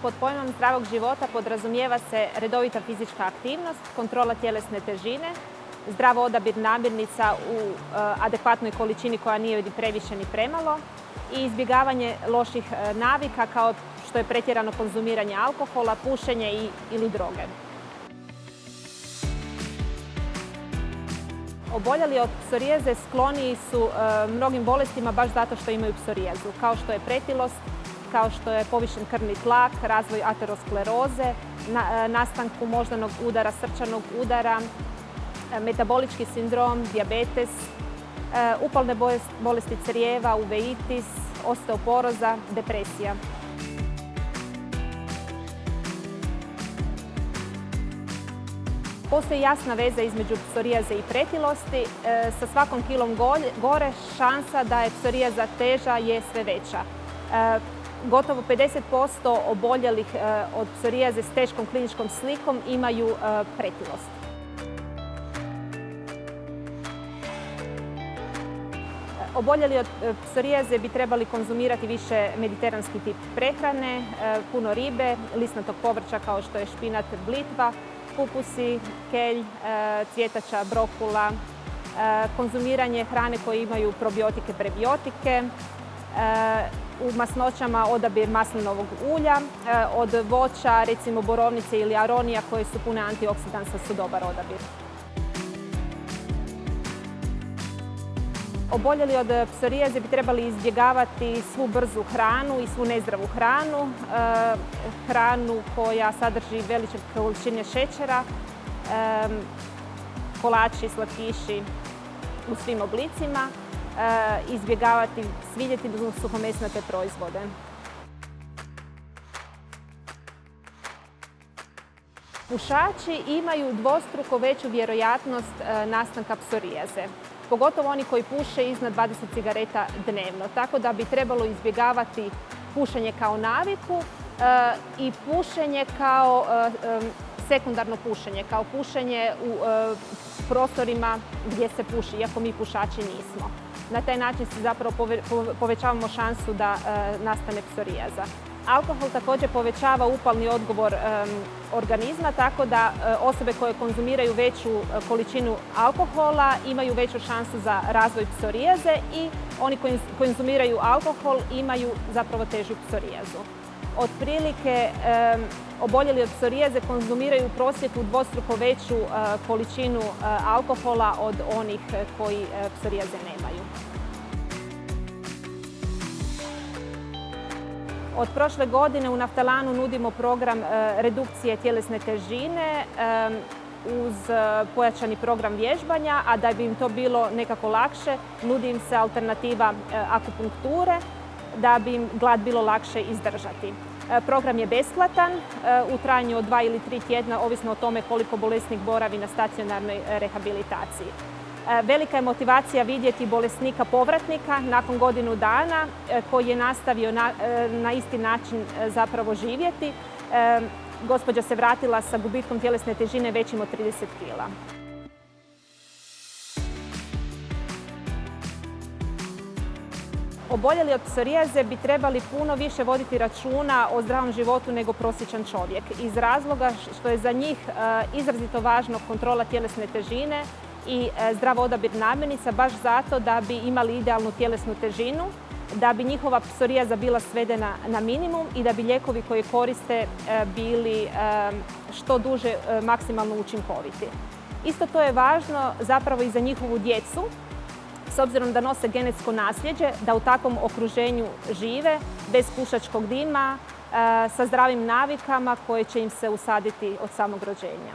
Pod pojmom zdravog života podrazumijeva se redovita fizička aktivnost, kontrola tjelesne težine, zdrav odabir namirnica u adekvatnoj količini koja nije ni previše ni premalo i izbjegavanje loših navika kao što je pretjerano konzumiranje alkohola, pušenje ili droge. Oboljeli od psorijeze skloniji su mnogim bolestima baš zato što imaju psorijezu, kao što je pretilost, kao što je povišen krvni tlak, razvoj ateroskleroze, nastanku moždanog udara, srčanog udara, metabolički sindrom, dijabetes, upalne bolesti crijeva, uveitis, osteoporoza, depresija. Postoji jasna veza između psorijaze i pretilosti. Sa svakom kilom gore šansa da je psorijeza teža je sve veća. Gotovo 50% oboljelih od psorijaze s teškom kliničkom slikom imaju pretilost. Oboljeli od psorijaze bi trebali konzumirati više mediteranski tip prehrane, puno ribe, lisnatog povrća kao što je špinat, blitva, kupusi, kelj, cvjetača, brokula, konzumiranje hrane koje imaju probiotike, prebiotike, u masnoćama odabir maslinovog ulja, od voća, recimo borovnice ili aronija koje su pune antioksidansa su dobar odabir. Oboljeli od psorijaze bi trebali izbjegavati svu brzu hranu i svu nezdravu hranu, hranu koja sadrži velike količine šećera, kolači, slatkiši u svim oblicima, izbjegavati svinjetinu i suhomesnate proizvode. Pušači imaju dvostruko veću vjerojatnost nastanka psorijaze, pogotovo oni koji puše iznad 20 cigareta dnevno, tako da bi trebalo izbjegavati pušenje kao naviku i pušenje kao sekundarno pušenje, kao pušenje u prostorima gdje se puši, iako mi pušači nismo. Na taj način se zapravo povećavamo šansu da nastane psorijaza. Alkohol također povećava upalni odgovor organizma, tako da osobe koje konzumiraju veću količinu alkohola imaju veću šansu za razvoj psorijaze i oni koji konzumiraju alkohol imaju zapravo težu psorijazu. Otprilike oboljeli od psorijaze konzumiraju u prosjeku dvostruko veću količinu alkohola od onih koji psorijaze nemaju. Od prošle godine u Naftalanu nudimo program redukcije tjelesne težine uz pojačani program vježbanja, a da bi im to bilo nekako lakše, nudi im se alternativa akupunkture, da bi im glad bilo lakše izdržati. Program je besplatan u trajanju od 2 ili 3 tjedna, ovisno o tome koliko bolesnik boravi na stacionarnoj rehabilitaciji. Velika je motivacija vidjeti bolesnika povratnika nakon godinu dana koji je nastavio na isti način zapravo živjeti. Gospođa se vratila sa gubitkom tjelesne težine većim od 30 kila. Oboljeli od psorijaze bi trebali puno više voditi računa o zdravom životu nego prosječan čovjek, iz razloga što je za njih izrazito važno kontrola tjelesne težine i zdrav odabir namirnica, baš zato da bi imali idealnu tjelesnu težinu, da bi njihova psorijaza bila svedena na minimum i da bi lijekovi koje koriste bili što duže maksimalno učinkoviti. Isto to je važno zapravo i za njihovu djecu, s obzirom da nose genetsko nasljeđe, da u takvom okruženju žive, bez pušačkog dima, sa zdravim navikama koje će im se usaditi od samog rođenja.